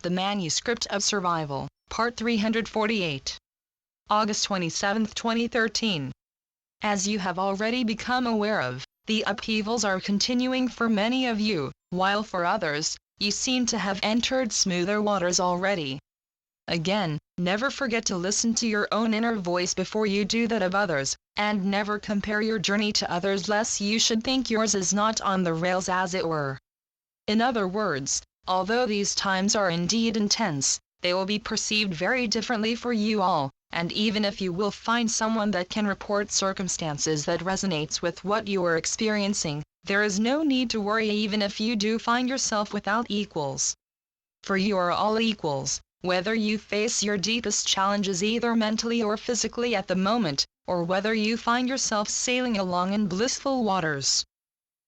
The Manuscript of Survival, Part 348. August 27, 2013. As you have already become aware of, the upheavals are continuing for many of you, while for others, you seem to have entered smoother waters already. Again, never forget to listen to your own inner voice before you do that of others, and never compare your journey to others lest you should think yours is not on the rails as it were. In other words, although these times are indeed intense, they will be perceived very differently for you all, and even if you will find someone that can report circumstances that resonates with what you are experiencing, there is no need to worry even if you do find yourself without equals. For you are all equals, whether you face your deepest challenges either mentally or physically at the moment, or whether you find yourself sailing along in blissful waters.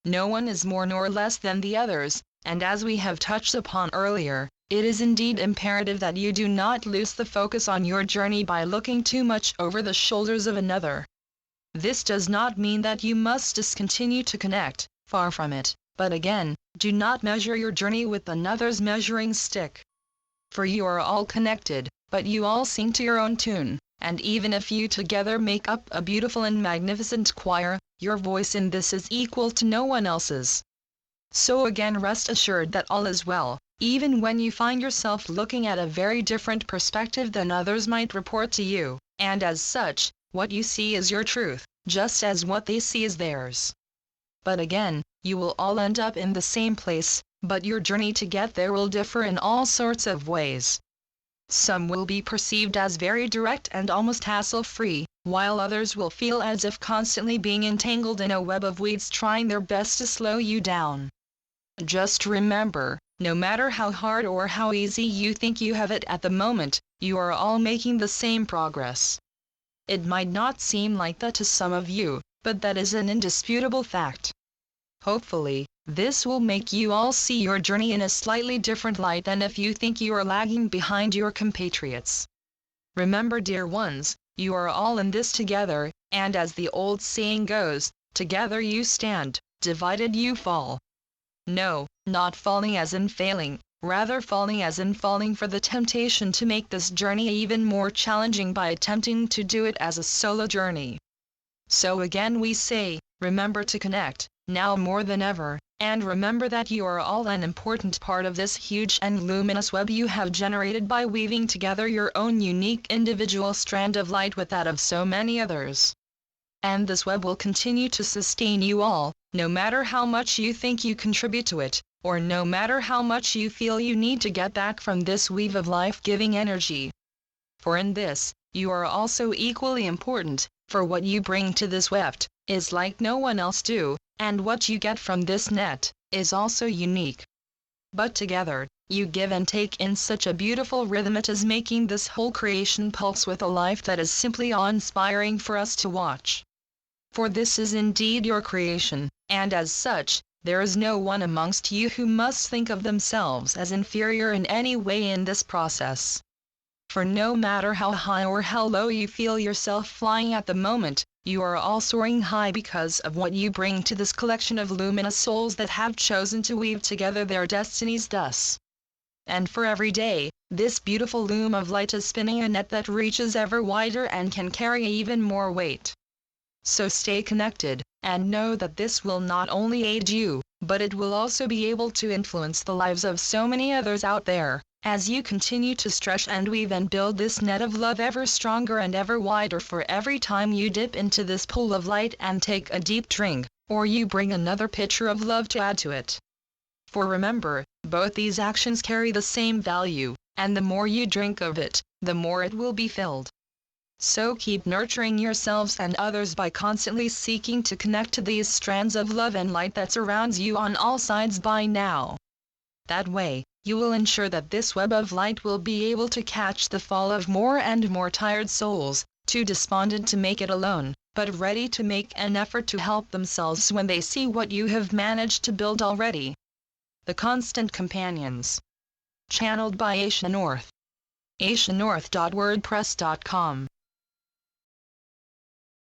No one is more nor less than the others, and as we have touched upon earlier, it is indeed imperative that you do not lose the focus on your journey by looking too much over the shoulders of another. This does not mean that you must discontinue to connect, far from it, but again, do not measure your journey with another's measuring stick. For you are all connected, but you all sing to your own tune, and even if you together make up a beautiful and magnificent choir, your voice in this is equal to no one else's. So again, rest assured that all is well, even when you find yourself looking at a very different perspective than others might report to you, and as such, what you see is your truth, just as what they see is theirs. But again, you will all end up in the same place, but your journey to get there will differ in all sorts of ways. Some will be perceived as very direct and almost hassle-free, while others will feel as if constantly being entangled in a web of weeds trying their best to slow you down. Just remember, no matter how hard or how easy you think you have it at the moment, you are all making the same progress. It might not seem like that to some of you, but that is an indisputable fact. Hopefully, this will make you all see your journey in a slightly different light than if you think you are lagging behind your compatriots. Remember, dear ones, you are all in this together, and as the old saying goes, together you stand, divided you fall. No, not falling as in failing, rather falling as in falling for the temptation to make this journey even more challenging by attempting to do it as a solo journey. So again we say, remember to connect, now more than ever, and remember that you are all an important part of this huge and luminous web you have generated by weaving together your own unique individual strand of light with that of so many others. And this web will continue to sustain you all, no matter how much you think you contribute to it, or no matter how much you feel you need to get back from this weave of life-giving energy. For in this, you are also equally important, for what you bring to this weft is like no one else do, and what you get from this net is also unique. But together, you give and take in such a beautiful rhythm, it is making this whole creation pulse with a life that is simply awe-inspiring for us to watch. For this is indeed your creation, and as such, there is no one amongst you who must think of themselves as inferior in any way in this process. For no matter how high or how low you feel yourself flying at the moment, you are all soaring high because of what you bring to this collection of luminous souls that have chosen to weave together their destinies thus. And for every day, this beautiful loom of light is spinning a net that reaches ever wider and can carry even more weight. So stay connected, and know that this will not only aid you, but it will also be able to influence the lives of so many others out there, as you continue to stretch and weave and build this net of love ever stronger and ever wider for every time you dip into this pool of light and take a deep drink, or you bring another pitcher of love to add to it. For remember, both these actions carry the same value, and the more you drink of it, the more it will be filled. So keep nurturing yourselves and others by constantly seeking to connect to these strands of love and light that surrounds you on all sides by now. That way, you will ensure that this web of light will be able to catch the fall of more and more tired souls, too despondent to make it alone, but ready to make an effort to help themselves when they see what you have managed to build already. The Constant Companions. Channeled by Asia North. asianorth.wordpress.com